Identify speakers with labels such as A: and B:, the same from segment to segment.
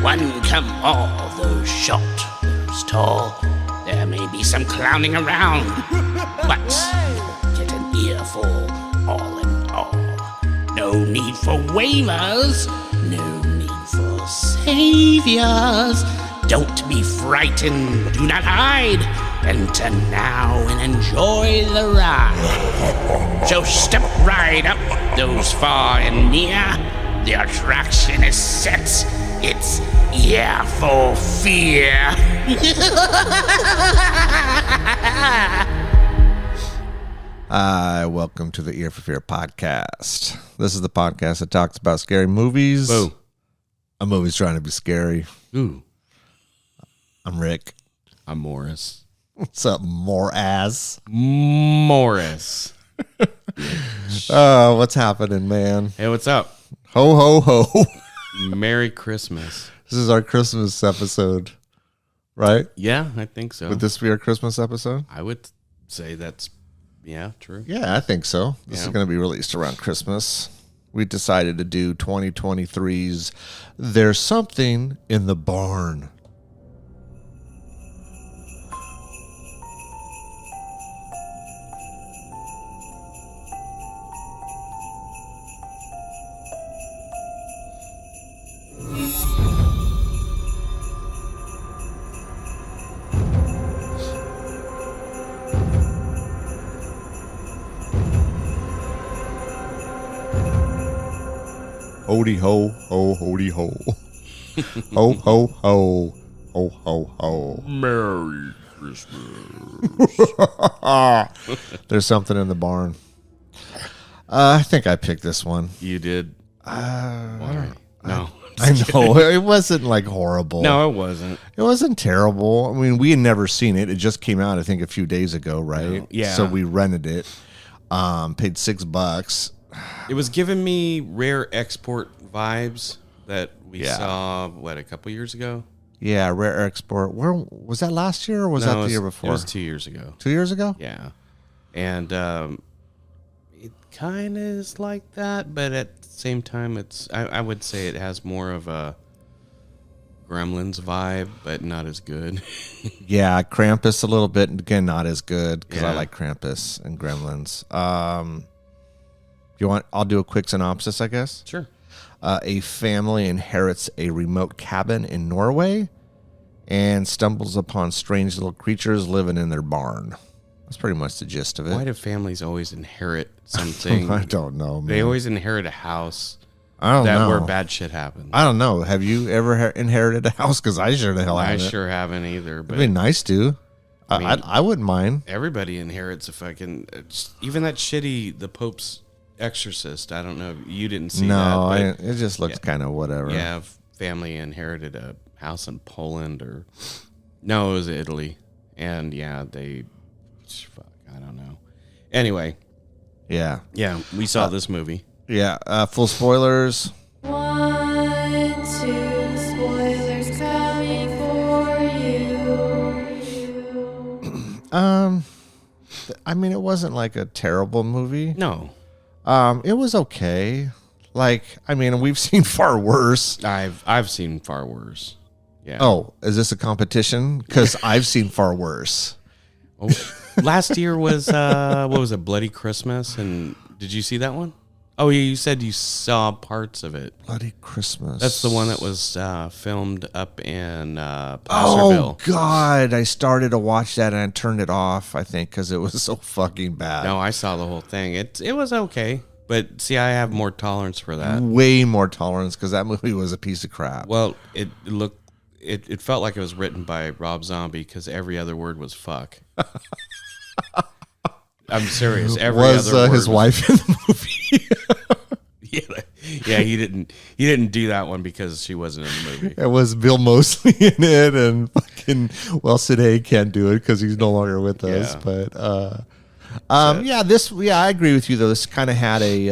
A: One come all, those short, those tall. There may be some clowning around, but you'll get an earful all in all. No need for waivers, no need for saviors. Don't be frightened, do not hide. Enter now and enjoy the ride. So step right up, those far and near. The attraction is set. It's Ear for Fear.
B: Hi, welcome to the Ear for Fear podcast. This is the podcast that talks about scary movies.
C: Boo.
B: A movie's trying to be scary.
C: Ooh.
B: I'm Rick.
C: I'm Morris.
B: What's up, Morris? What's happening, man?
C: Hey, what's up?
B: Ho, ho, ho.
C: Merry Christmas.
B: This is our Christmas episode, right?
C: Yeah, I think so.
B: Would this be our Christmas episode?
C: I would say that's, yeah, true.
B: Yeah, I think so. This is going to be released around Christmas. We decided to do 2023's There's Something in the Barn. Hody ho, ho, hody ho. Ho, ho, ho. Ho, ho, ho.
C: Merry Christmas.
B: There's something in the barn. I think I picked this one.
C: You did? Why? No.
B: I know. It wasn't like horrible.
C: No, it wasn't.
B: It wasn't terrible. I mean, we had never seen it. It just came out, I think, a few days ago, right?
C: No. Yeah.
B: So we rented it. Paid $6.
C: It was giving me rare export vibes that we saw, a couple years ago?
B: Yeah, rare export. Where was that last year or was that the year before?
C: It was 2 years ago.
B: 2 years ago?
C: Yeah. And it kind of is like that, but at the same time, I would say it has more of a Gremlins vibe, but not as good.
B: Yeah, Krampus a little bit. Again, not as good because I
C: Yeah.
B: like Krampus and Gremlins. You want? I'll do a quick synopsis, I guess.
C: Sure.
B: A family inherits a remote cabin in Norway and stumbles upon strange little creatures living in their barn. That's pretty much the gist of it.
C: Why do families always inherit something?
B: I don't know, man.
C: They always inherit a house
B: I don't know.
C: where bad shit happens.
B: I don't know. Have you ever inherited a house? Because I sure the hell
C: I
B: haven't.
C: sure haven't either. But
B: It'd be nice to. I wouldn't mind.
C: everybody inherits a fucking... even that shitty... The Pope's Exorcist. I don't know. You didn't see
B: No,
C: that. But
B: it just looks kind of whatever.
C: yeah, family inherited a house in Poland or... No, it was Italy. And yeah, they... Fuck, I don't know. Anyway.
B: Yeah.
C: Yeah, we saw this movie.
B: Yeah. Full spoilers.
D: 1, 2, spoilers coming for you.
B: I mean, it wasn't like a terrible movie.
C: No.
B: It was okay. Like, I mean, we've seen far worse.
C: I've seen far worse. Yeah.
B: Oh, is this a competition? Because I've seen far worse.
C: Oh, last year was what was it? Bloody Christmas, and did you see that one? Oh, yeah, you said you saw parts of it.
B: Bloody Christmas.
C: That's the one that was filmed up in
B: Oh
C: Placerville.
B: God! I started to watch that and I turned it off. I think because it was so fucking bad.
C: No, I saw the whole thing. It was okay, but see, I have more tolerance for that.
B: Way more tolerance because that movie was a piece of crap.
C: Well, it felt like it was written by Rob Zombie because every other word was fuck. I'm serious. Every
B: was
C: other word
B: his wife in the movie?
C: Yeah, he didn't do that one because she wasn't in the movie.
B: It was Bill Moseley in it, and fucking Sid Haig can't do it because he's no longer with us.
C: Yeah.
B: But I agree with you though. This kind of had a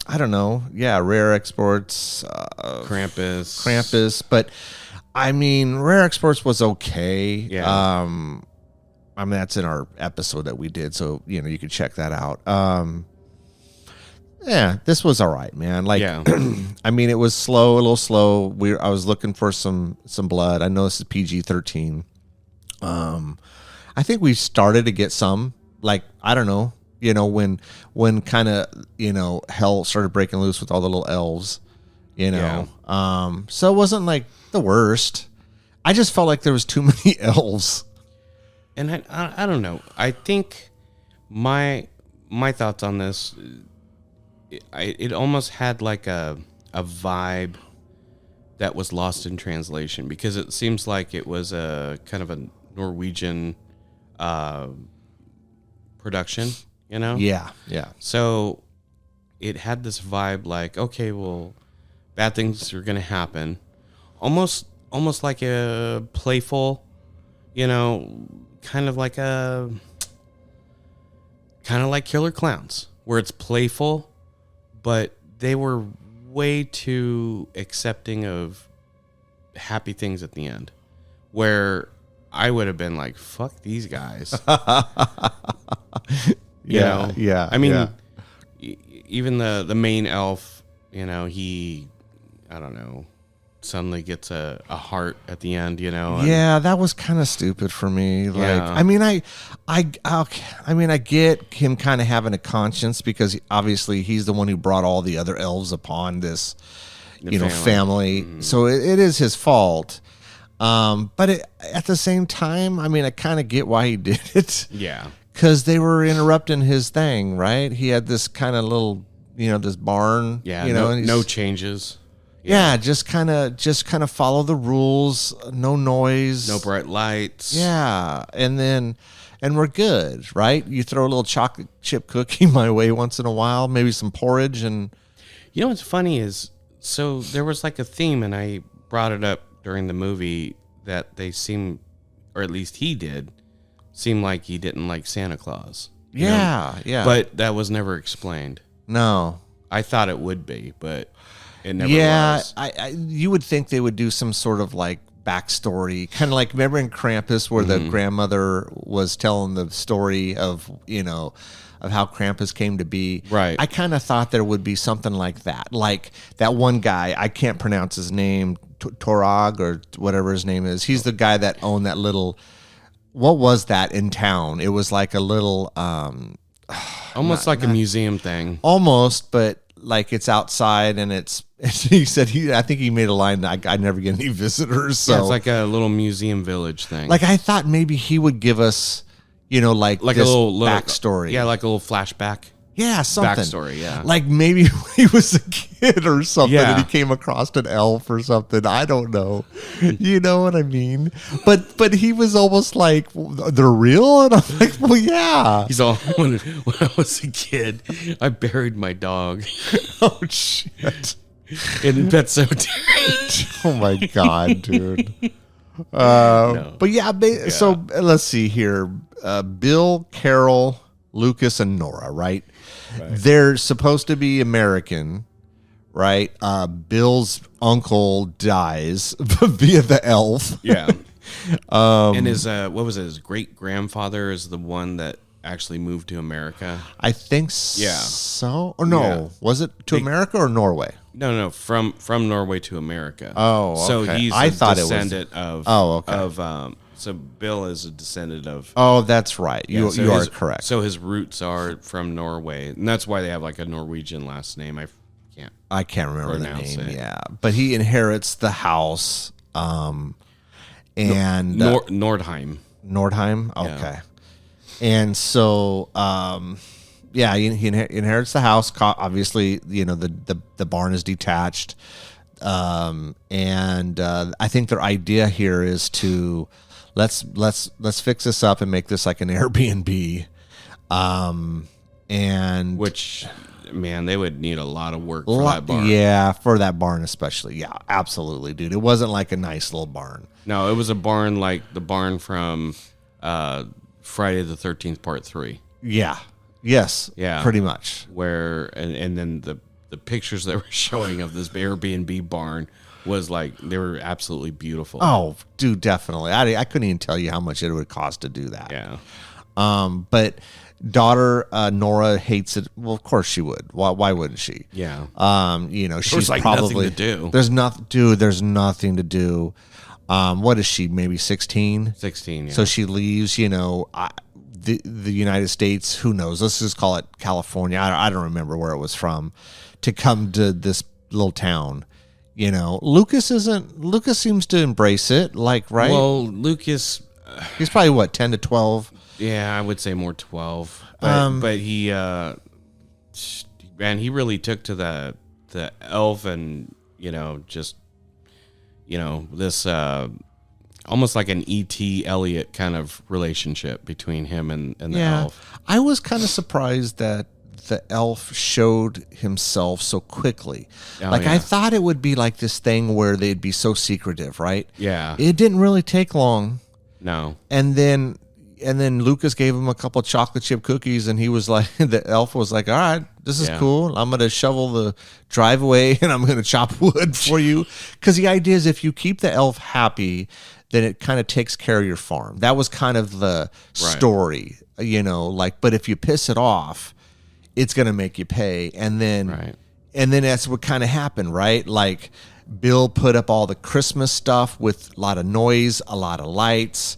B: I don't know, rare exports,
C: Krampus,
B: but I mean, rare exports was okay.
C: Yeah.
B: I mean, that's in our episode that we did, so you know you can check that out. Yeah, this was all right, man. Like,
C: Yeah.
B: I mean, it was slow, a little slow. I was looking for some blood. I know this is PG-13. I think we started to get some, like, I don't know, when kind of, hell started breaking loose with all the little elves, so it wasn't like the worst. I just felt like there was too many elves.
C: And I don't know. I think my thoughts on this, it almost had like a vibe that was lost in translation, because it seems like it was a kind of a Norwegian production,
B: Yeah.
C: So it had this vibe like, okay, well, bad things are going to happen. Almost like a playful, kind of like Killer Clowns, where it's playful, but they were way too accepting of happy things at the end, where I would have been like, fuck these guys.
B: Yeah.
C: I mean,
B: yeah.
C: even the main elf, he, I don't know, suddenly gets a heart at the end,
B: Yeah, that was kind of stupid for me. Like,
C: Yeah.
B: I mean, I get him kind of having a conscience, because obviously he's the one who brought all the other elves upon this, family.
C: Mm-hmm.
B: So it is his fault. But at the same time, I mean, I kind of get why he did it.
C: Yeah.
B: Because they were interrupting his thing, right? He had this kind of little, this barn.
C: Yeah.
B: and
C: No changes.
B: Yeah, just kind of follow the rules. No noise.
C: No bright lights.
B: Yeah, and we're good, right? You throw a little chocolate chip cookie my way once in a while, maybe some porridge, and
C: You know what's funny is, so there was like a theme, and I brought it up during the movie, that they seem, or at least he did, seem like he didn't like Santa Claus. you know?
B: yeah.
C: But that was never explained.
B: No.
C: I thought it would be, but it never was.
B: You would think they would do some sort of like backstory, kind of like, remember in Krampus where the grandmother was telling the story of how Krampus came to be.
C: Right.
B: I kind of thought there would be something like that. Like that one guy, I can't pronounce his name, Torag or whatever his name is. He's the guy that owned that little, what was that in town? It was like a little,
C: Almost like a museum thing.
B: almost, but like it's outside and it's, he said I think he made a line that I never get any visitors. So
C: Yeah, it's like a little museum village thing.
B: like I thought maybe he would give us, like
C: a
B: this
C: little
B: backstory.
C: Yeah, like a little flashback.
B: Yeah, something.
C: Backstory, yeah.
B: Like maybe when he was a kid or something
C: Yeah.
B: and he came across an elf or something. I don't know. You know what I mean? But he was almost like, they're real? And I'm like, well, yeah.
C: He's all, when I was a kid, I buried my dog
B: Oh, shit.
C: in Pet Cemetery.
B: Oh, my God, dude.
C: No.
B: But yeah, so let's see here. Bill, Carol, Lucas, and Nora, right? They're supposed to be American, right? Bill's uncle dies via the elf.
C: Yeah. And his, what was it? His great grandfather is the one that actually moved to America.
B: I think
C: Yeah.
B: so. Or no,
C: Yeah.
B: was it to America or Norway?
C: No, from Norway to America.
B: Oh,
C: so
B: okay.
C: he's
B: I
C: a
B: thought it was-
C: descendant of.
B: Oh, okay.
C: Of so Bill is a descendant of.
B: Oh, that's right.
C: Yeah,
B: You
C: so
B: are
C: his-
B: correct.
C: So his roots are from Norway, and that's why they have like a Norwegian last name.
B: I can't remember the
C: pronounce
B: name.
C: it.
B: Yeah, but he inherits the house. And
C: Nordheim.
B: Nordheim. Okay. And so, yeah, he inherits the house. Obviously, the barn is detached. And I think their idea here is to let's fix this up and make this like an Airbnb. And
C: Which, man, they would need a lot of work for that barn.
B: yeah, for that barn especially. Yeah, absolutely, dude. It wasn't like a nice little barn.
C: No, it was a barn like the barn from Friday the 13th Part 3.
B: Yeah. Yes.
C: Yeah.
B: Pretty much.
C: Where, and then the pictures that were showing of this Airbnb barn was like, they were absolutely beautiful.
B: Oh, dude, definitely. I couldn't even tell you how much it would cost to do that.
C: Yeah.
B: But daughter Nora hates it. Well, of course she would. Why wouldn't she?
C: Yeah.
B: She's
C: like
B: probably
C: nothing to do.
B: There's nothing, dude. There's nothing to do. What is she? Maybe 16.
C: 16. Yeah.
B: So she leaves. The United States. Who knows? Let's just call it California. I don't remember where it was from, to come to this little town. Lucas seems to embrace it. Like, right?
C: Well, Lucas.
B: He's probably what, 10 to 12.
C: Yeah, I would say more 12. But he, man, he really took to the elf, and just this almost like an E.T. Elliot kind of relationship between him and the elf.
B: I was kind of surprised that the elf showed himself so quickly. I thought it would be like this thing where they'd be so secretive, right?
C: Yeah.
B: It didn't really take long.
C: No.
B: And then Lucas gave him a couple chocolate chip cookies, and he was like, the elf was like, all right, this is cool. I'm going to shovel the driveway and I'm going to chop wood for you. Because the idea is, if you keep the elf happy, then it kind of takes care of your farm. That was kind of the story, but if you piss it off, it's going to make you pay. And then that's what kind of happened, right? Like, Bill put up all the Christmas stuff with a lot of noise, a lot of lights.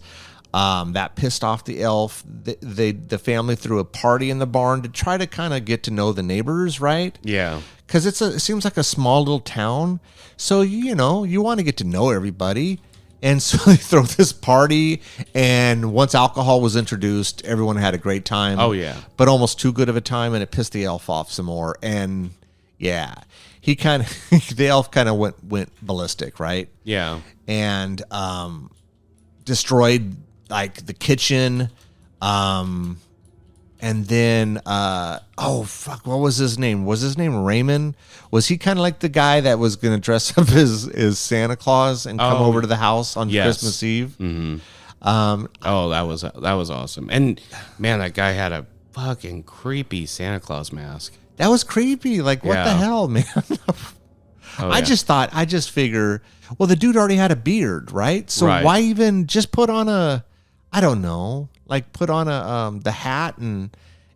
B: That pissed off the elf. The family threw a party in the barn to try to kind of get to know the neighbors, right?
C: Yeah.
B: Because it seems like a small little town. So, you want to get to know everybody. And so they throw this party, and once alcohol was introduced, everyone had a great time.
C: Oh, yeah.
B: But almost too good of a time, and it pissed the elf off some more. And, yeah, he kind of, the elf kind of went ballistic, right?
C: Yeah.
B: And destroyed, like, the kitchen. And then, what was his name? Was his name Raymond? Was he kind of like the guy that was going to dress up as Santa Claus and come over to the house on Christmas Eve?
C: Mm-hmm. That was awesome. And, man, that guy had a fucking creepy Santa Claus mask.
B: That was creepy. Like, what the hell, man? I just figure, well, the dude already had a beard, right? So why even just put on I don't know, like put on the hat and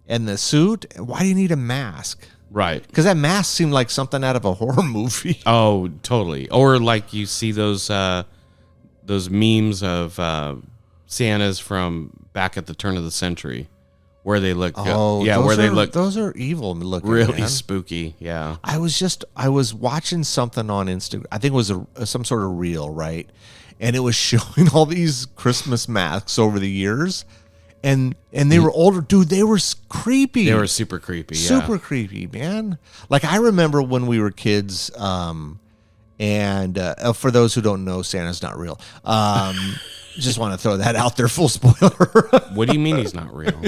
B: the suit? Why do you need a mask?
C: Right.
B: Because that mask seemed like something out of a horror movie.
C: Oh, totally. Or like you see those memes of Santas from back at the turn of the century, where they look. Those are evil looking. Really
B: man.
C: spooky. Yeah.
B: I was watching something on Instagram. I think it was some sort of reel, right? And it was showing all these Christmas masks over the years, and they were older, dude. They were creepy.
C: They were super creepy. Yeah.
B: Super creepy, man. Like, I remember when we were kids. And for those who don't know, Santa's not real. Just want to throw that out there. Full spoiler.
C: What do you mean he's not real?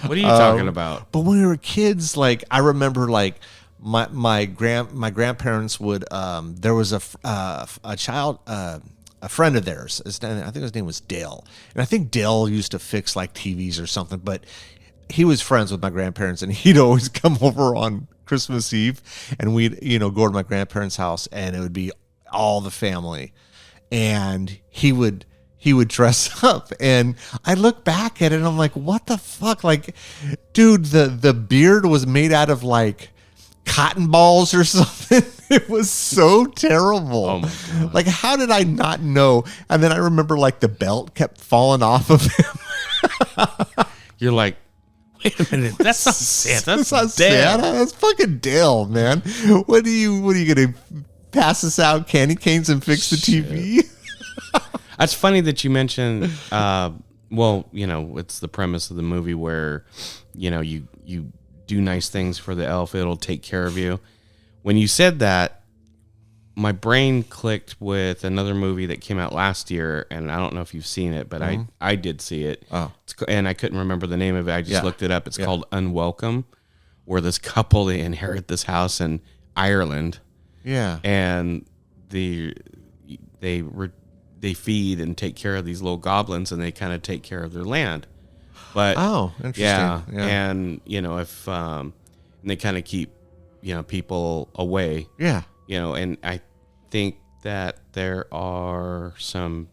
C: What are you talking about?
B: But when we were kids, like, I remember, like, my grandparents would. There was a child, a friend of theirs. I think his name was Dale, and I think Dale used to fix like TVs or something. But he was friends with my grandparents, and he'd always come over on Christmas Eve, and we'd go to my grandparents' house, and it would be all the family, and he would dress up, and I look back at it and I'm like, what the fuck? Like, dude, the beard was made out of like cotton balls or something. It was so terrible.
C: Oh my God.
B: Like, how did I not know? And then I remember, like, the belt kept falling off of him.
C: You're like, wait a minute, that's not Santa.
B: That's not Santa. That's fucking Dale, man. What are you gonna pass us out candy canes and fix the TV?
C: That's funny that you mentioned. Well, it's the premise of the movie where, you do nice things for the elf, it'll take care of you. When you said that, my brain clicked with another movie that came out last year, and I don't know if you've seen it, but I did see it.
B: Oh.
C: And I couldn't remember the name of it. I just looked it up. It's called Unwelcome, where this couple, they inherit this house in Ireland. Yeah. And they feed and take care of these little goblins, and they kind of take care of their land. But
B: interesting.
C: Yeah. And if and they kind of keep people away.
B: Yeah.
C: And I think that there are some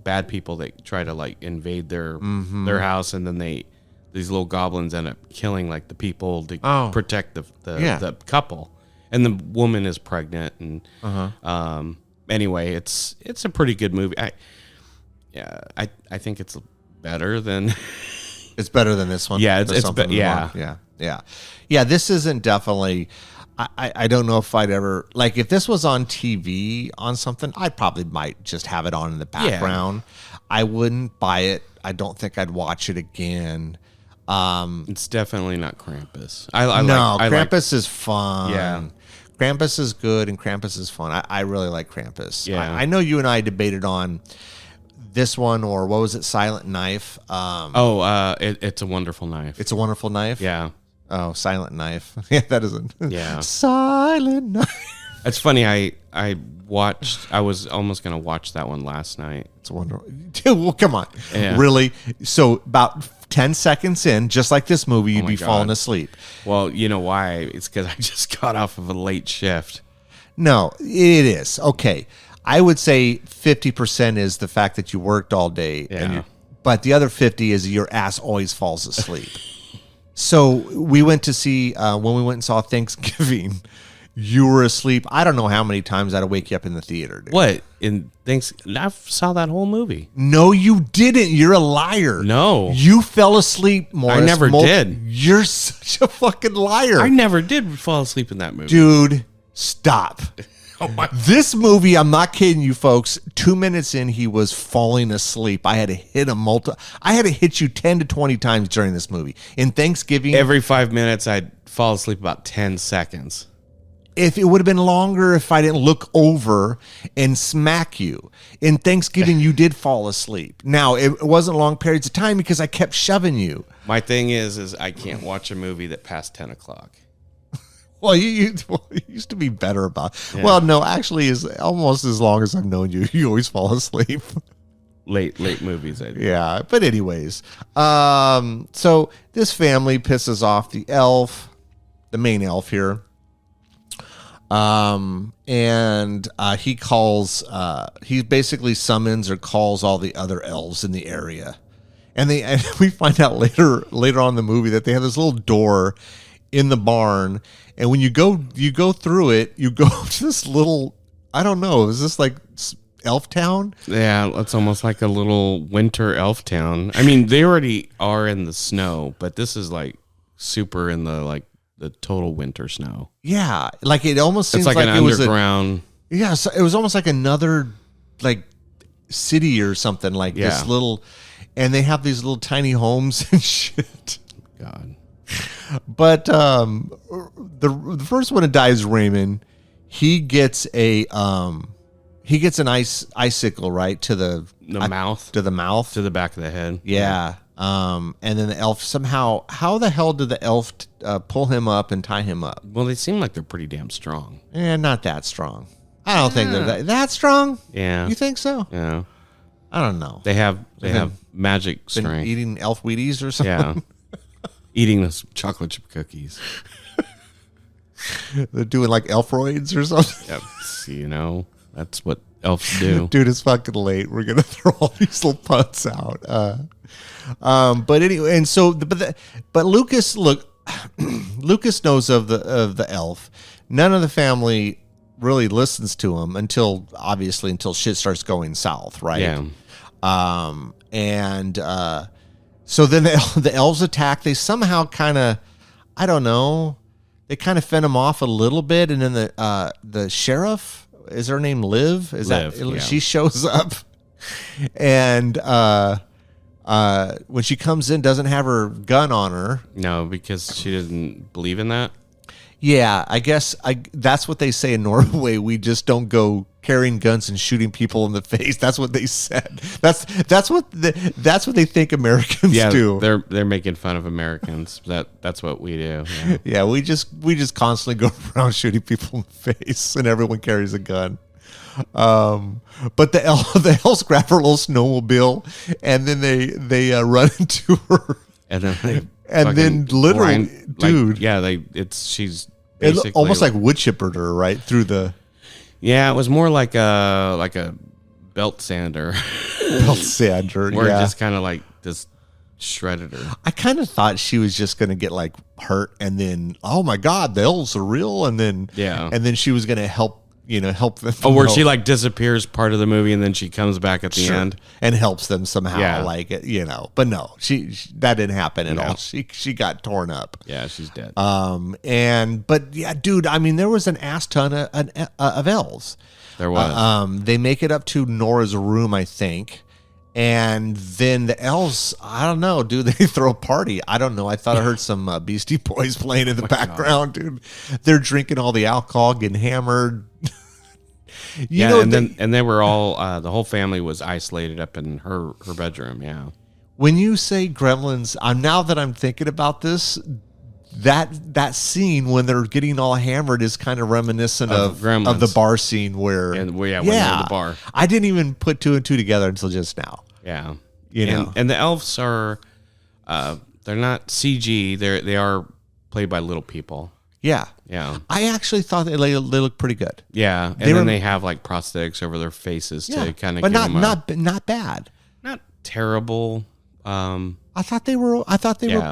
C: bad people that try to like invade their
B: Mm-hmm.
C: their house, and then these little goblins end up killing like the people to protect the couple, and the woman is pregnant, and anyway, it's a pretty good movie. I think it's better than
B: It's better than this one.
C: Yeah,
B: There's something wrong. Yeah. This isn't definitely. I don't know if I'd ever like if this was on TV on something. I probably might just have it on in the background. I wouldn't buy it. I don't think I'd watch it again.
C: it's definitely not Krampus.
B: Krampus is fun.
C: Yeah.
B: Krampus is good and Krampus is fun. I really like Krampus.
C: Yeah.
B: I know you and I debated on this one or what was it, Silent Knife?
C: It's a Wonderful Knife.
B: It's a Wonderful Knife.
C: Yeah.
B: Oh, Silent Knife. Yeah, that isn't.
C: Yeah.
B: Silent Knife.
C: It's funny. I was almost gonna watch that one last night.
B: It's wonderful. Dude, well, come on.
C: Yeah.
B: Really? So about 10 seconds in, just like this movie, you'd
C: my
B: be
C: God.
B: falling asleep.
C: Well, you know why? It's because I just got off of a late shift.
B: No, it is. Okay. I would say 50% is the fact that you worked all day.
C: Yeah.
B: But the other 50 is your ass always falls asleep. So we went to see, when we went and saw Thanksgiving, you were asleep. I don't know how many times I'd wake you up in the theater. Dude.
C: What? I saw that whole movie.
B: No, you didn't. You're a liar.
C: No.
B: You fell asleep, Morris.
C: I never did.
B: You're such a fucking liar.
C: I never did fall asleep in that movie.
B: Dude, stop. This movie, I'm not kidding you, folks. 2 minutes in, he was falling asleep. I had to hit him I had to hit you 10 to 20 times during this movie. In Thanksgiving,
C: Every 5 minutes, I'd fall asleep about 10 seconds.
B: if it would have been longer if I didn't look over and smack you. In Thanksgiving, you did fall asleep. Now, it wasn't long periods of time because I kept shoving you.
C: My thing is I can't watch a movie that past 10 o'clock.
B: Well, you used to be better about it.
C: Yeah.
B: Well, no, actually, is almost as long as I've known you, you always fall asleep.
C: Late movies, I do.
B: Yeah, but anyways, so this family pisses off the elf, the main elf here, and he calls, he basically summons or calls all the other elves in the area, and we find out later on in the movie that they have this little door in the barn, and when you go through it, you go to this little, I don't know, is this like elf town?
C: Yeah, it's almost like a little winter elf town. I mean, they already are in the snow, but this is like super in the total winter snow.
B: Yeah, like it almost seems
C: It's like an
B: it was
C: underground.
B: yeah, so it was almost like another like city or something like
C: Yeah.
B: this little, and they have these little tiny homes and shit.
C: God.
B: But the first one to die is Raymond. He gets an icicle right to the
C: Mouth.
B: to the mouth.
C: To the back of the head.
B: Yeah. And then the elf somehow, how the hell did the elf pull him up and tie him up?
C: Well, they seem like they're pretty damn strong.
B: Not that strong. I don't think they're that strong.
C: Yeah.
B: You think so?
C: Yeah.
B: I don't know.
C: They have
B: been-
C: magic
B: Been
C: strength.
B: eating elf Wheaties or something?
C: Yeah. Eating those chocolate chip cookies.
B: They're doing like elfroids or something.
C: Yep. You know, that's what elves do.
B: Dude, it's fucking late. We're gonna throw all these little puns out. But anyway, and so, but Lucas, Lucas knows of the elf. None of the family really listens to him until shit starts going south, right?
C: Yeah.
B: So then the elves attack. They somehow kind of, I don't know, they kind of fend him off a little bit, and then the sheriff, is her name Liv?
C: Yeah.
B: She shows up, and when she comes in, doesn't have her gun on her.
C: No, because she didn't believe in that.
B: Yeah, I guess that's what they say in Norway. We just don't go carrying guns and shooting people in the face. That's what they said. That's what they think Americans
C: Yeah,
B: do.
C: they're making fun of Americans. That's what we do. Yeah.
B: Yeah, we just constantly go around shooting people in the face, and everyone carries a gun. But the elves grab her little snowmobile, and then they run into her.
C: And then they
B: And then literally, dude.
C: she's
B: It
C: basically
B: almost like wood chippered her right through the.
C: Yeah, it was more like a belt sander.
B: Belt sander,
C: Where
B: yeah.
C: it just kind of like just shredded her.
B: I kind of thought she was just going to get like hurt, and then oh my god, the elves are real, and then she was going to help them.
C: Oh, where she like disappears part of the movie and then she comes back at the end
B: and helps them somehow.
C: Yeah.
B: Like but no, she that didn't happen at all. She got torn up.
C: Yeah, she's dead.
B: But yeah, dude, I mean, there was an ass ton of elves.
C: There was.
B: They make it up to Nora's room, I think. And then the elves, I don't know, do they throw a party? I don't know. I thought I heard some Beastie Boys playing in the background, dude. They're drinking all the alcohol, getting hammered.
C: And they were all the whole family was isolated up in her bedroom. Yeah.
B: When you say Gremlins, now that I'm thinking about this, that scene when they're getting all hammered is kind of reminiscent of the bar scene where
C: when they're in the bar.
B: I didn't even put two and two together until just now.
C: Yeah,
B: know,
C: and the elves are they're not CG. They are played by little people.
B: Yeah. I actually thought they look pretty good.
C: Yeah, and then they have like prosthetics over their faces to kind of,
B: but not bad,
C: not terrible.
B: I thought they were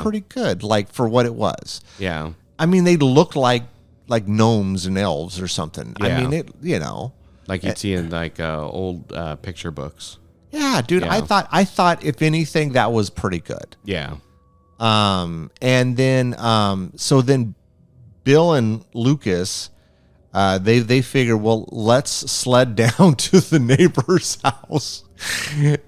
B: pretty good, like for what it was.
C: Yeah,
B: I mean, they looked like gnomes and elves or something.
C: Yeah.
B: I mean, it
C: like you'd see in like old picture books.
B: Yeah, dude. Yeah. I thought if anything that was pretty good.
C: Yeah.
B: And then so then Bill and Lucas they figure, well, let's sled down to the neighbor's house.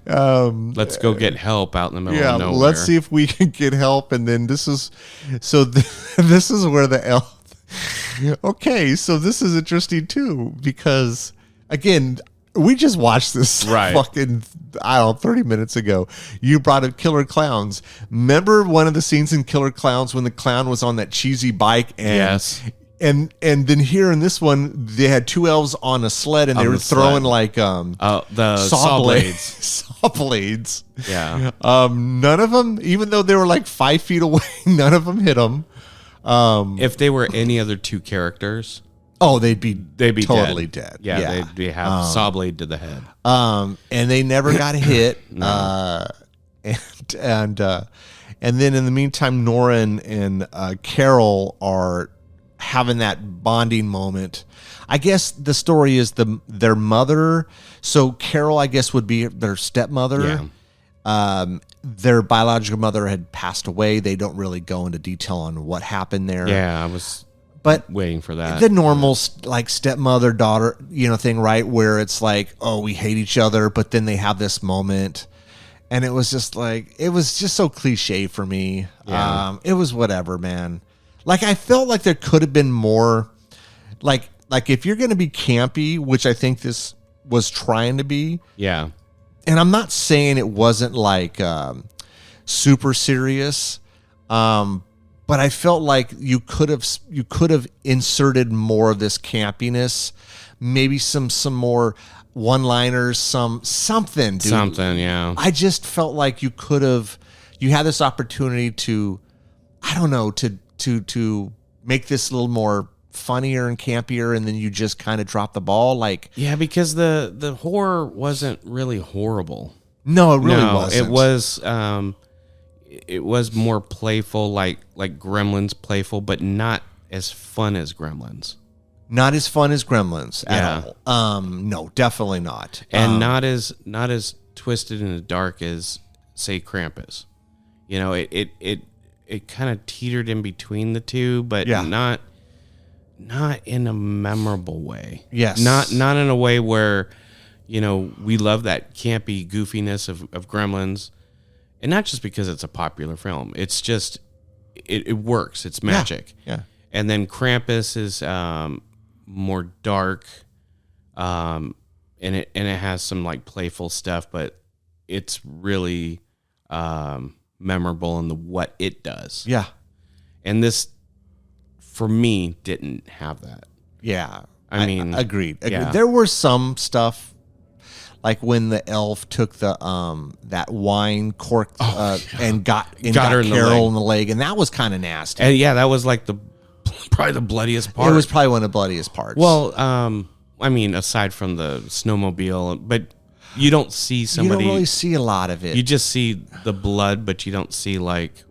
C: Let's go get help out in the middle of nowhere.
B: Let's see if we can get help. And then this is where the elf. Okay, so this is interesting too, because again, we just watched this fucking, 30 minutes ago. You brought up Killer Clowns. Remember one of the scenes in Killer Clowns when the clown was on that cheesy bike? And,
C: yes.
B: And then here in this one, they had two elves on a sled, and they were throwing like
C: the saw blades.
B: Saw blades.
C: Yeah.
B: None of them, even though they were like 5 feet away, none of them hit them.
C: If they were any other two characters,
B: they'd be totally dead.
C: Yeah, they'd have saw blade to the head.
B: And they never got hit.
C: No.
B: And then in the meantime, Nora and Carol are having that bonding moment. I guess the story is their mother. So Carol, I guess, would be their stepmother.
C: Yeah.
B: Their biological mother had passed away. They don't really go into detail on what happened there.
C: Yeah, I was waiting for that.
B: The normal like stepmother daughter, thing, right? Where it's like, oh, we hate each other, but then they have this moment, and it was just so cliche for me.
C: Yeah.
B: It was whatever, man. Like I felt like there could have been more, like if you're going to be campy, which I think this was trying to be.
C: Yeah.
B: And I'm not saying it wasn't like super serious, but I felt like you could have inserted more of this campiness, maybe some more one-liners, something, dude.
C: Something, yeah.
B: I just felt like you had this opportunity to, I don't know, to make this a little more funnier and campier, and then you just kind of drop the ball. Like, yeah,
C: because the horror wasn't really horrible.
B: No, it really wasn't.
C: It was more playful, like Gremlins playful, but not as fun as Gremlins.
B: Not as fun as Gremlins at all. No, definitely not.
C: And not as twisted in the dark as, say, Krampus. It kind of teetered in between the two, but not in a memorable way.
B: Yes.
C: Not in a way where, we love that campy goofiness of Gremlins. And not just because it's a popular film. It's just, it works. It's magic.
B: Yeah.
C: And then Krampus is more dark. And it has some like playful stuff, but it's really memorable in what it does.
B: Yeah.
C: And this, for me, didn't have that.
B: Yeah.
C: I mean,
B: agreed.
C: Yeah.
B: There were some stuff, like when the elf took the that wine cork and got
C: her in
B: Carol in the leg, and that was kind of nasty.
C: And that was like probably the bloodiest part.
B: It was probably one of the bloodiest parts.
C: Well, I mean, aside from the snowmobile, but you don't see
B: You
C: somebody.
B: don't really see a lot of it.
C: You just see the blood, but you don't see like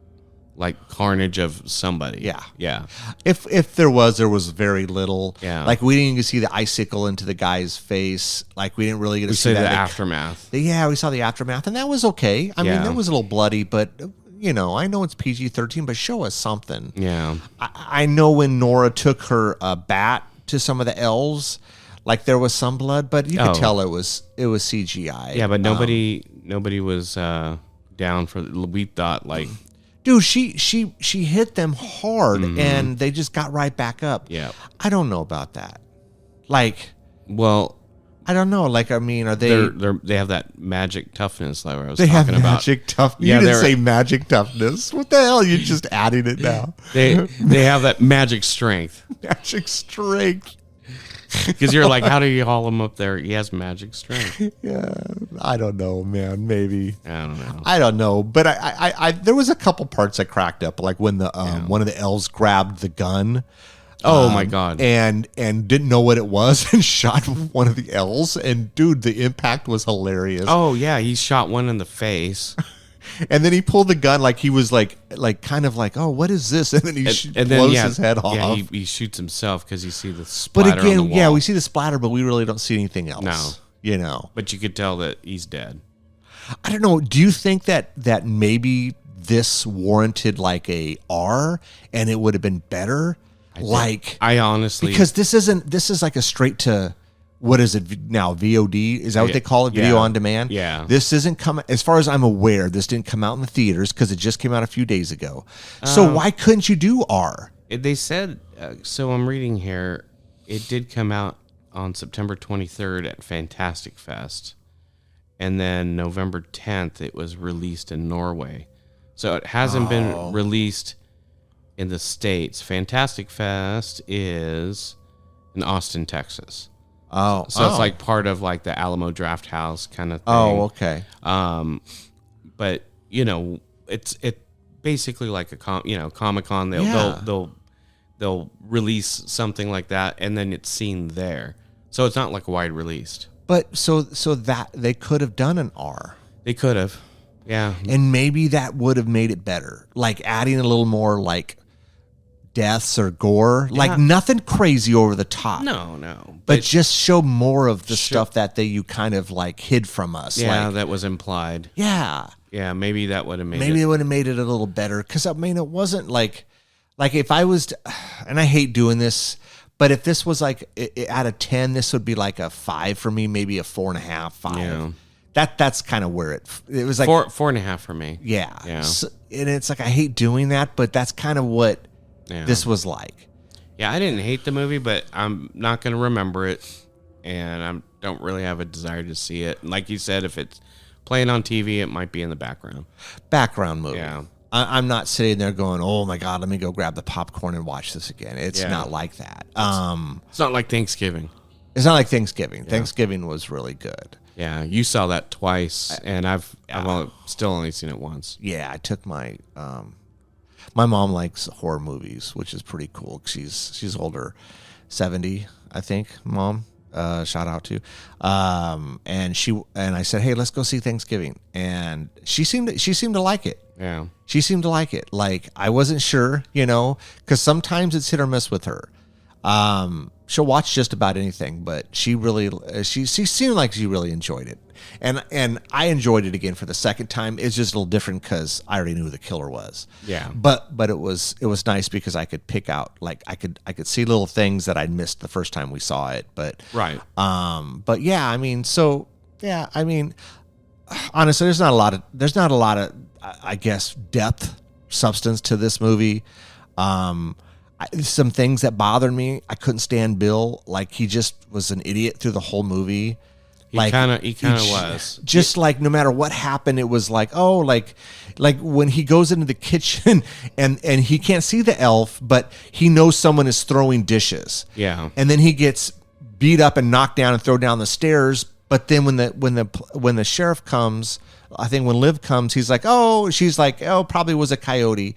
C: carnage of somebody.
B: Yeah.
C: Yeah.
B: If there was very little.
C: Yeah.
B: Like we didn't even see the icicle into the guy's face. Like we didn't really get to
C: We
B: see
C: see
B: that.
C: the aftermath.
B: Yeah, we saw the aftermath, and that was okay. I mean,
C: Yeah.
B: that was a little bloody, but you know, I know it's PG-13, but show us something.
C: Yeah.
B: I know when Nora took her bat to some of the elves, like there was some blood, but you could tell it was CGI.
C: Yeah, but nobody was down for. We thought like,
B: dude, she hit them hard, and they just got right back up.
C: Yeah.
B: I don't know about that. Like,
C: well,
B: I don't know. Like, I mean, are they?
C: they have that magic toughness that I was
B: They have
C: talking about.
B: magic toughness.
C: Yeah,
B: You didn't
C: they're-
B: say magic toughness. What the hell? You're just adding it now.
C: They have that magic strength.
B: Magic strength.
C: Because you're like, how do you haul him up there? He has magic strength.
B: Yeah, I don't know, man. Maybe.
C: I don't know.
B: I don't know, but I there was a couple parts I cracked up, like when the one of the elves grabbed the gun.
C: Oh my god!
B: And didn't know what it was and shot one of the elves. And dude, the impact was hilarious.
C: Oh yeah, he shot one in the face.
B: And then he pulled the gun like he was like kind of like, oh, what is this? And then he blows his head off.
C: Yeah, he shoots himself because you see the splatter
B: But again,
C: on the wall.
B: yeah, we see the splatter, but we really don't see anything else.
C: No.
B: You know.
C: But you could tell that he's dead.
B: I don't know. Do you think that maybe this warranted like a R and it would have been better?
C: I honestly,
B: because this is like a straight to, what is it now? VOD? Is that what they call it? Video
C: Yeah.
B: on demand?
C: Yeah.
B: This isn't coming, as far as I'm aware, this didn't come out in the theaters because it just came out a few days ago. So why couldn't you do R?
C: they said. So I'm reading here. It did come out on September 23rd at Fantastic Fest, and then November 10th it was released in Norway. So it hasn't been released in the States. Fantastic Fest is in Austin, Texas.
B: Oh.
C: So it's like part of like the Alamo Draft House kind of thing.
B: Oh, okay.
C: But you know, it's basically like a Comic-Con. They'll release something like that, and then it's seen there. So it's not like wide released.
B: But so that they could have done an R.
C: They could have, yeah.
B: And maybe that would have made it better. Like adding a little more like deaths or gore. Like nothing crazy over the top.
C: No.
B: But just show more of the stuff that you kind of like hid from us.
C: Yeah,
B: like,
C: that was implied.
B: yeah.
C: Yeah, maybe that would have made
B: Maybe
C: it.
B: it would have made it a little better. Because I mean, it wasn't like if I was, and I hate doing this, but if this was like out of 10, this would be like a 5 for me, maybe a 4.5, 5.
C: Yeah.
B: That's kind of where it was like
C: 4.5 for me.
B: Yeah.
C: Yeah.
B: So, and it's like I hate doing that, but that's kind of what this was like.
C: Yeah, I didn't hate the movie, but I'm not going to remember it, and I don't really have a desire to see it. And like you said, if it's playing on TV, it might be in the background.
B: Background movie.
C: Yeah.
B: I'm not sitting there going, oh my God, let me go grab the popcorn and watch this again. It's not like that.
C: It's not like Thanksgiving.
B: It's not like Thanksgiving. Thanksgiving was really good.
C: Yeah, you saw that twice, and I've still only seen it once.
B: Yeah, I took my my mom likes horror movies, which is pretty cool. She's older, 70, I think. Mom, shout out to, and I said, hey, let's go see Thanksgiving, and she seemed to like it.
C: Yeah.
B: She seemed to like it. Like I wasn't sure, because sometimes it's hit or miss with her. She'll watch just about anything, but she seemed like she really enjoyed it, and I enjoyed it again for the second time. It's just a little different because I already knew who the killer was.
C: Yeah.
B: But it was nice because I could pick out, like I could see little things that I'd missed the first time we saw it. But
C: Right.
B: but yeah, I mean, honestly, there's not a lot of I guess depth, substance to this movie. Some things that bothered me. I couldn't stand Bill. Like he just was an idiot through the whole movie.
C: He kind of was.
B: Just like no matter what happened, it was like, oh, like when he goes into the kitchen and he can't see the elf, but he knows someone is throwing dishes.
C: Yeah.
B: And then he gets beat up and knocked down and thrown down the stairs. But then when the sheriff comes, I think when Liv comes, she's like, oh, probably was a coyote.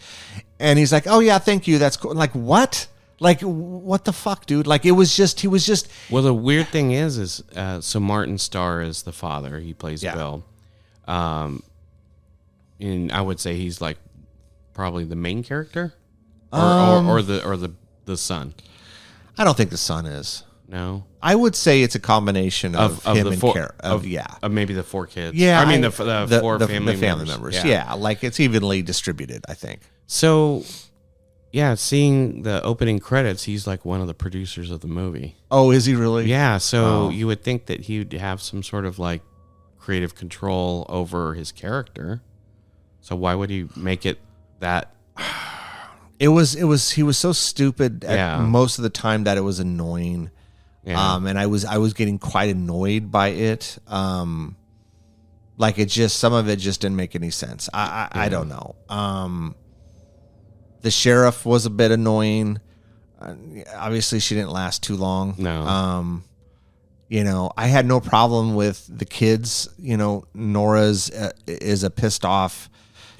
B: And he's like, oh yeah, thank you. That's cool. Like what? Like, what the fuck, dude? Like, he was just.
C: Well, the weird thing is so Martin Starr is the father. He plays
B: Yeah.
C: Bill. And I would say he's like probably the main character, or the son.
B: I don't think the son is.
C: No,
B: I would say it's a combination of him
C: the
B: and
C: four,
B: Carol.
C: of maybe the 4 kids.
B: Yeah,
C: I mean the four family
B: members. Yeah, like it's evenly distributed, I think.
C: So, yeah, seeing the opening credits, he's like one of the producers of the movie.
B: Oh, is he really?
C: Yeah, so you would think that he'd have some sort of like creative control over his character. So why would he make it that?
B: He was so stupid at
C: Yeah.
B: most of the time that it was annoying.
C: Yeah.
B: And I was getting quite annoyed by it. Like it just, some of it just didn't make any sense. I don't know. The sheriff was a bit annoying. Obviously she didn't last too long.
C: No.
B: You know, I had no problem with the kids. You know, Nora's is a pissed off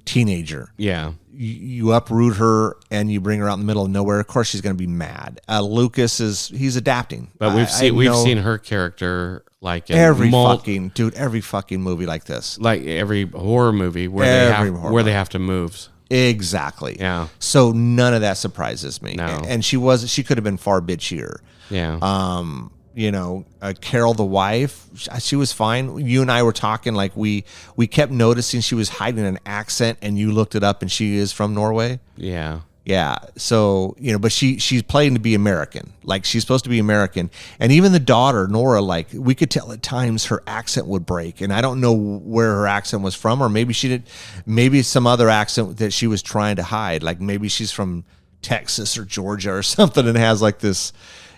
B: teenager.
C: Yeah.
B: You uproot her and you bring her out in the middle of nowhere. Of course, she's going to be mad. Lucas he's adapting.
C: But we've seen her character like in
B: every fucking movie like this,
C: like every horror movie where they have to move.
B: Exactly.
C: Yeah.
B: So none of that surprises me.
C: No.
B: And she could have been far bitchier.
C: Yeah.
B: You know, Carol, the wife, she was fine. You and I were talking, like we kept noticing she was hiding an accent, and you looked it up, and she is from Norway.
C: Yeah.
B: Yeah. So, you know, but she's playing to be American. Like, she's supposed to be American. And even the daughter, Nora, like, we could tell at times her accent would break. And I don't know where her accent was from, or maybe some other accent that she was trying to hide. Like, maybe she's from Texas or Georgia or something and has like this,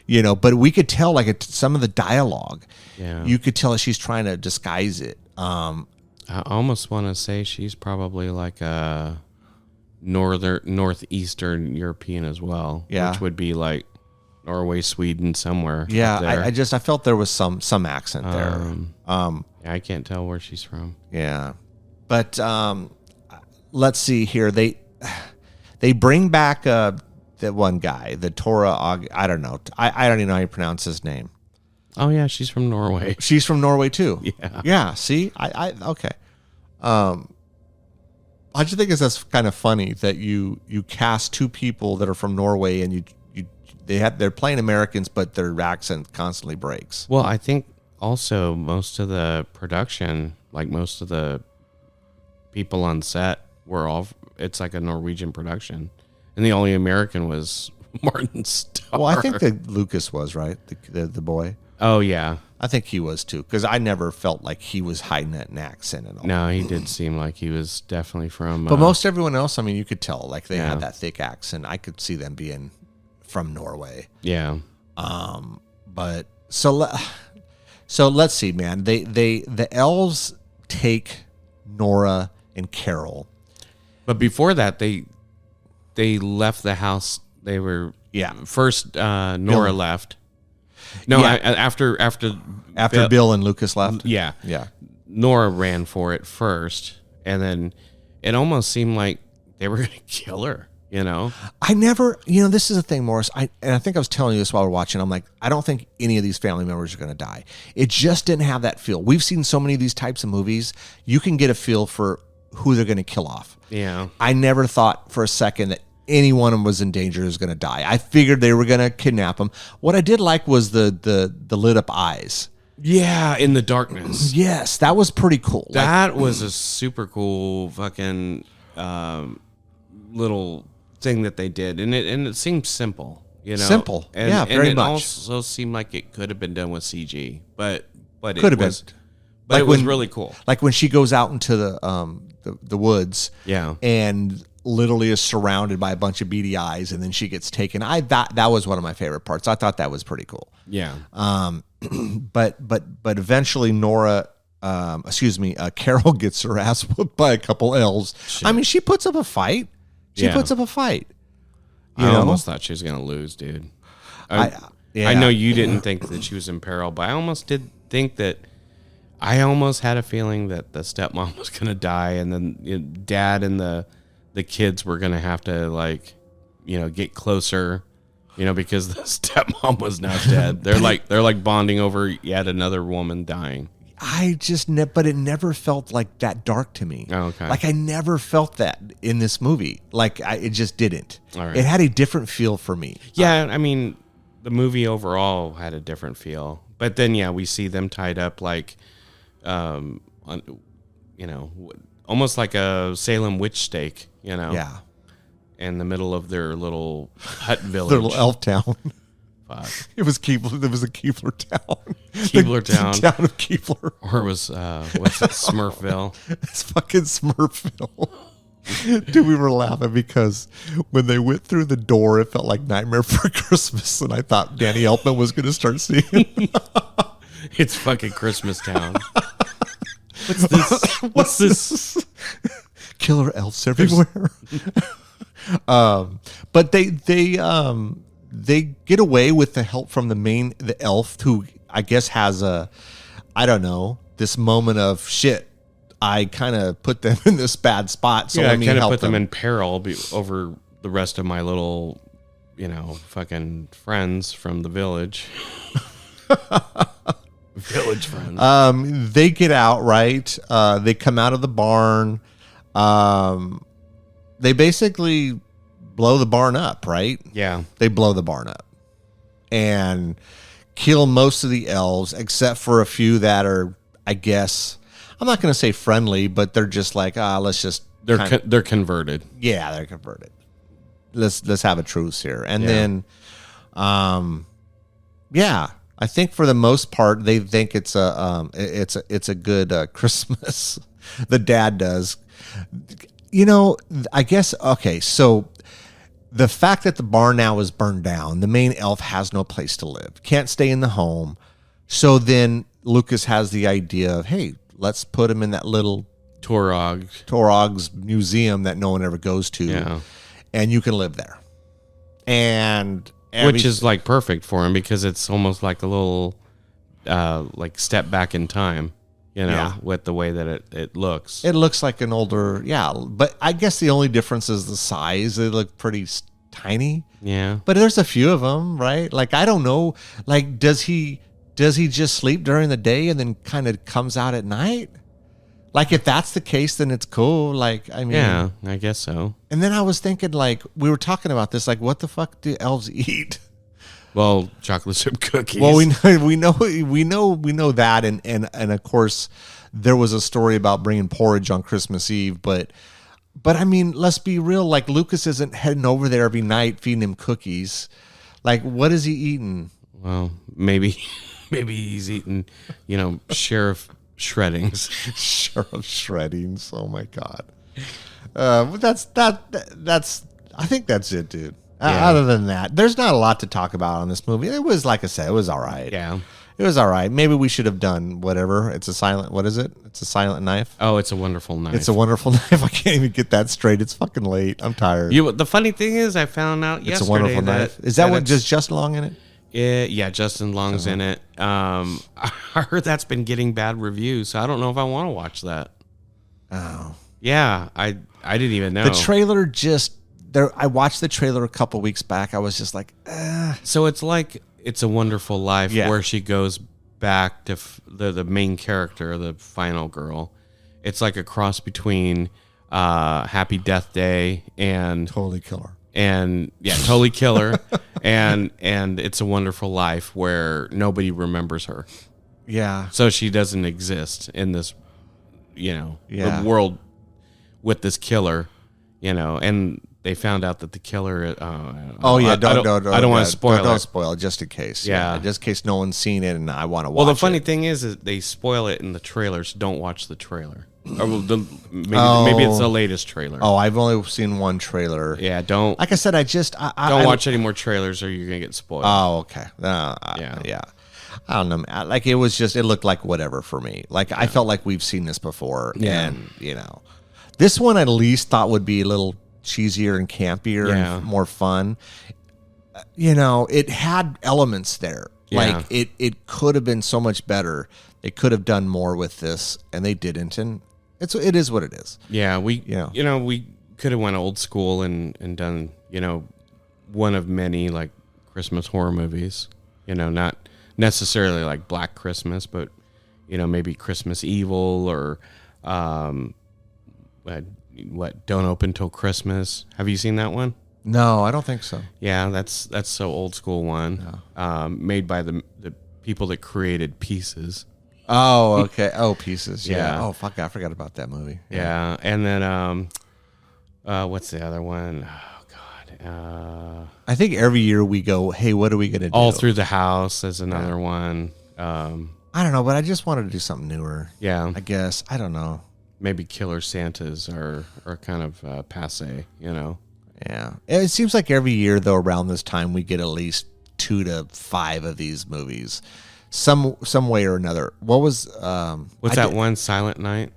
B: you know, but we could tell like some of the dialogue.
C: Yeah.
B: You could tell she's trying to disguise it.
C: I almost want to say she's probably like a northeastern European as well.
B: Yeah.
C: Which would be like Norway, Sweden, somewhere.
B: Yeah.
C: There.
B: I felt there was some accent there.
C: Yeah, I can't tell where she's from.
B: Yeah. But let's see here. They bring back that one guy, the Torah. I don't know. I don't even know how you pronounce his name.
C: Oh yeah, she's from Norway.
B: She's from Norway too.
C: Yeah.
B: Yeah. See, I okay. I just think that's kind of funny that you cast 2 people that are from Norway and they're playing Americans, but their accent constantly breaks.
C: Well, I think also most of the production, like most of the people on set, it's like a Norwegian production. And the only American was Martin Starr.
B: Well, I think that Lucas was, right? The boy.
C: Oh, yeah.
B: I think he was too, because I never felt like he was hiding an accent at all.
C: No, he did seem like he was definitely from...
B: But most everyone else, I mean, you could tell, like they
C: Yeah.
B: had that thick accent. I could see them being from Norway.
C: Yeah.
B: But so let's see, man. The elves take Nora and Carol.
C: But before that, they left the house. They were...
B: Yeah.
C: First, Nora left. No,
B: Yeah.
C: after
B: Bill and Lucas left.
C: Yeah.
B: Yeah.
C: Nora ran for it first, and then it almost seemed like they were going to kill her, you know?
B: I never, this is the thing, Morris. I think I was telling you this while we're watching. I'm like, I don't think any of these family members are going to die. It just didn't have that feel. We've seen so many of these types of movies. You can get a feel for who they're going to kill off.
C: Yeah.
B: I never thought for a second that any one of them was in danger, was going to die. I figured they were going to kidnap him. What I did like was the lit up eyes.
C: Yeah, in the darkness.
B: Yes, that was pretty cool.
C: That was a super cool fucking little thing that they did, and it seemed simple, you know.
B: Simple,
C: and,
B: yeah, very
C: and it
B: much.
C: also seemed like it could have been done with CG, but
B: Could have been.
C: But
B: Like
C: it was
B: when-
C: really cool.
B: Like when she goes out into the woods,
C: Yeah.
B: and literally is surrounded by a bunch of beady eyes, and then she gets taken. That was one of my favorite parts. I thought that was pretty cool.
C: Yeah.
B: But eventually Carol gets her ass whooped by a couple elves.
C: Shit.
B: I mean, she puts up a fight. You
C: I
B: know?
C: almost thought she was gonna lose, dude.
B: Yeah.
C: I know you didn't think that she was in peril, but I almost did think that. I almost had a feeling that the stepmom was gonna die, and then Dad and the kids were gonna have to get closer You know, because the stepmom was now dead. They're like bonding over yet another woman dying.
B: I just but it never felt like that dark to me.
C: Oh, okay.
B: Like I never felt that in this movie. Like it just didn't.
C: All right.
B: It had a different feel for me.
C: Yeah, I mean, the movie overall had a different feel. But then, yeah, we see them tied up like, on, you know, almost like a Salem witch stake, you know.
B: Yeah.
C: In the middle of their little hut village.
B: Their little elf town.
C: Fuck.
B: It was Keebler. It was a Keebler town.
C: Keebler
B: The
C: town.
B: town of Keebler.
C: Or it was, what's it, Smurfville?
B: It's fucking Smurfville. Dude, we were laughing because when they went through the door, it felt like Nightmare for Christmas, and I thought Danny Elfman was going to start singing.
C: It's fucking Christmas Town. What's this? What's this?
B: Killer elves everywhere. But they get away with the help from the elf, who I guess has this moment of shit. I kind of put them in this bad spot, so let me
C: I kind of
B: help
C: put them in peril over the rest of my little, you know, fucking friends from the village. Village friends.
B: They get out, right? They come out of the barn. They basically blow the barn up, right?
C: Yeah.
B: They blow the barn up and kill most of the elves, except for a few that are, I guess, I'm not going to say friendly, but they're just like, let's just.
C: They're converted.
B: Yeah, they're converted. Let's have a truce here, and
C: Yeah.
B: then, yeah, I think for the most part they think it's a good Christmas. The dad does. You know, I guess, okay, so the fact that the barn now is burned down, the main elf has no place to live, can't stay in the home. So then has the idea of, hey, let's put him in that little Torog's museum that no one ever goes to.
C: Yeah.
B: And you can live there.
C: Which is like perfect for him because it's almost like a little like step back in time. You know,
B: Yeah.
C: with the way that it looks.
B: It looks like an older, but I guess the only difference is the size. They look pretty tiny.
C: Yeah.
B: But there's a few of them, right? Like, I don't know. Like, does he just sleep during the day and then kind of comes out at night? Like, if that's the case, then it's cool. Like, I mean,
C: Yeah, I guess so.
B: And then I was thinking, like, we were talking about this, like, what the fuck do elves eat?
C: Well, chocolate chip cookies.
B: Well, we know that, and of course, there was a story about bringing porridge on Christmas Eve, but I mean, let's be real. Like, Lucas isn't heading over there every night feeding him cookies. Like, what is he eating?
C: Well, maybe he's eating, you know, sheriff shreddings.
B: Sheriff shreddings. Oh my god. But that's. I think that's it, dude.
C: Yeah.
B: Other than that, there's not a lot to talk about on this movie. It was, like I said, it was all right.
C: Yeah.
B: It was all right. Maybe we should have done whatever. It's a silent. What is it? It's a silent knife.
C: Oh, it's a wonderful knife.
B: It's a wonderful knife. I can't even get that straight. It's fucking late. I'm tired.
C: The funny thing is, I found out
B: It's
C: yesterday
B: a wonderful knife. Is that what
C: it's-
B: just Long in it?
C: Yeah, Justin Long's in it. I heard that's been getting bad reviews, so I don't know if I want to watch that.
B: Oh.
C: Yeah, I didn't even know.
B: The trailer just there. I watched the trailer a couple weeks back. I was just like,
C: So it's like It's a Wonderful Life,
B: Yeah.
C: where she goes back to the main character, the final girl. It's like a cross between Happy Death Day and
B: totally killer.
C: Totally Killer, and It's a Wonderful Life, where nobody remembers her.
B: Yeah.
C: So she doesn't exist in this,
B: Yeah.
C: the world with this killer, and they found out that the killer.
B: Oh yeah,
C: I don't want to spoil it.
B: Don't spoil it, just in case.
C: Yeah.
B: just in case no one's seen it and I want to watch.
C: Well, the funny
B: it.
C: thing is they spoil it in the trailers. Don't watch the trailer. Or maybe it's the latest trailer.
B: Oh, I've only seen one trailer.
C: Yeah, don't
B: Like I said, I
C: don't watch any more trailers or you're gonna get spoiled.
B: Oh, okay.
C: Yeah.
B: I don't know. Like it looked like whatever for me. Like I felt like we've seen this before,
C: Yeah.
B: and this one at least thought would be a little cheesier and campier
C: Yeah.
B: and more fun. It had elements there.
C: Yeah.
B: Like it could have been so much better. They could have done more with this, and they didn't. And it is what it is.
C: Yeah, we
B: Yeah.
C: we could have went old school and done one of many like Christmas horror movies. Not necessarily like Black Christmas, but maybe Christmas Evil or what Don't Open Till Christmas. Have you seen that one?
B: No, I don't think so.
C: Yeah, that's so old school one. Made by the people that created Pieces.
B: Oh, okay. Oh, Pieces. Yeah.
C: Yeah.
B: Oh, fuck. I forgot about that movie.
C: Yeah, and then what's the other one? Oh God.
B: I think every year we go, hey, what are we going to do?
C: All Through the House is another one.
B: I don't know, but I just wanted to do something newer.
C: Yeah,
B: I guess. I don't know.
C: maybe Killer Santas are kind of passe.
B: Yeah. It seems like every year, though, around this time, we get at least 2 to 5 of these movies. Some way or another. What was
C: What's that one? Silent Night?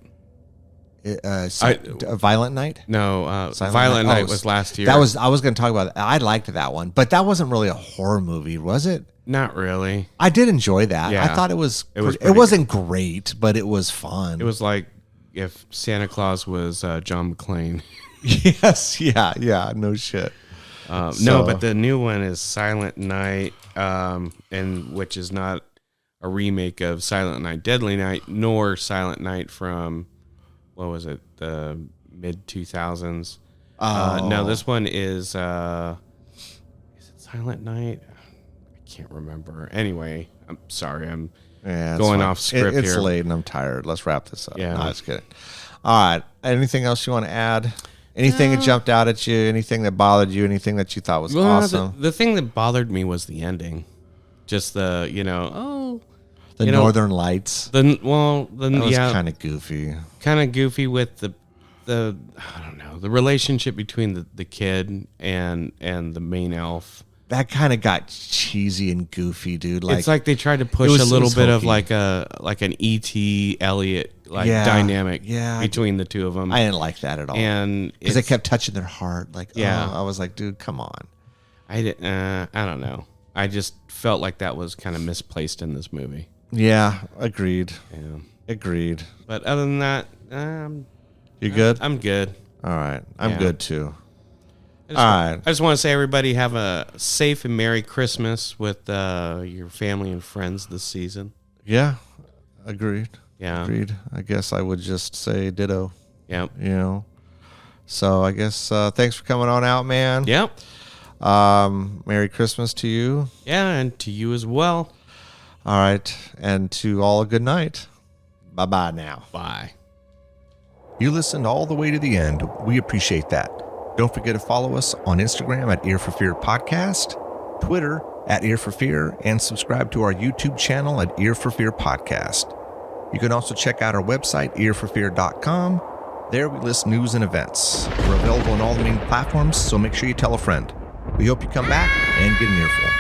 B: Violent Night?
C: No,
B: Silent
C: Violent
B: Night?
C: Night was last year.
B: I was going to talk about that. I liked that one, but that wasn't really a horror movie, was it?
C: Not really.
B: I did enjoy that.
C: Yeah.
B: I thought it was
C: was
B: it wasn't great, but it was fun.
C: It was like if Santa Claus was John McClane.
B: Yes, yeah, no shit.
C: No, but the new one is Silent Night, and which is not a remake of Silent Night, Deadly Night, nor Silent Night from, what was it, the mid 2000s. No, this one is it Silent Night? I can't remember. Anyway, I'm sorry, I'm going off script here.
B: It's late and I'm tired. Let's wrap this up.
C: Yeah.
B: No, just kidding. All right. Anything else you want to add? Anything that jumped out at you? Anything that bothered you? Anything that you thought was awesome?
C: The thing that bothered me was the ending. Just the,
B: The Northern Lights.
C: that
B: Was kind of goofy.
C: kind of goofy with the I don't know, the relationship between the kid and the main elf.
B: That kind of got cheesy and goofy, dude.
C: It's like they tried to push
B: was-
C: a
B: it
C: little
B: was
C: bit of
B: hokey.
C: like an E.T. Elliot
B: Yeah,
C: dynamic
B: yeah.
C: between the two of them.
B: I didn't like that at all.
C: And
B: because they
C: it's-
B: kept touching their heart. Like,
C: Yeah.
B: I was like, dude, come on.
C: I don't know. I just felt like that was kind of misplaced in this movie.
B: Yeah, agreed.
C: Yeah.
B: Agreed.
C: But other than that,
B: You good?
C: I'm good.
B: All right. I'm
C: Yeah.
B: good too.
C: I just,
B: All right.
C: I just want to say, everybody, have a safe and Merry Christmas with your family and friends this season.
B: Yeah. Agreed.
C: Yeah.
B: Agreed. I guess I would just say ditto,
C: Yep.
B: So I guess thanks for coming on out, man.
C: Yep.
B: Merry Christmas to you.
C: Yeah, and to you as well.
B: All right. And to all a good night. Bye-bye now.
C: Bye.
B: You listened all the way to the end. We appreciate that. Don't forget to follow us on Instagram at Ear for Fear Podcast, Twitter at Ear for Fear, and subscribe to our YouTube channel at Ear for Fear Podcast. You can also check out our website, earforfear.com. There we list news and events. We're available on all the main platforms, so make sure you tell a friend. We hope you come back and get an earful.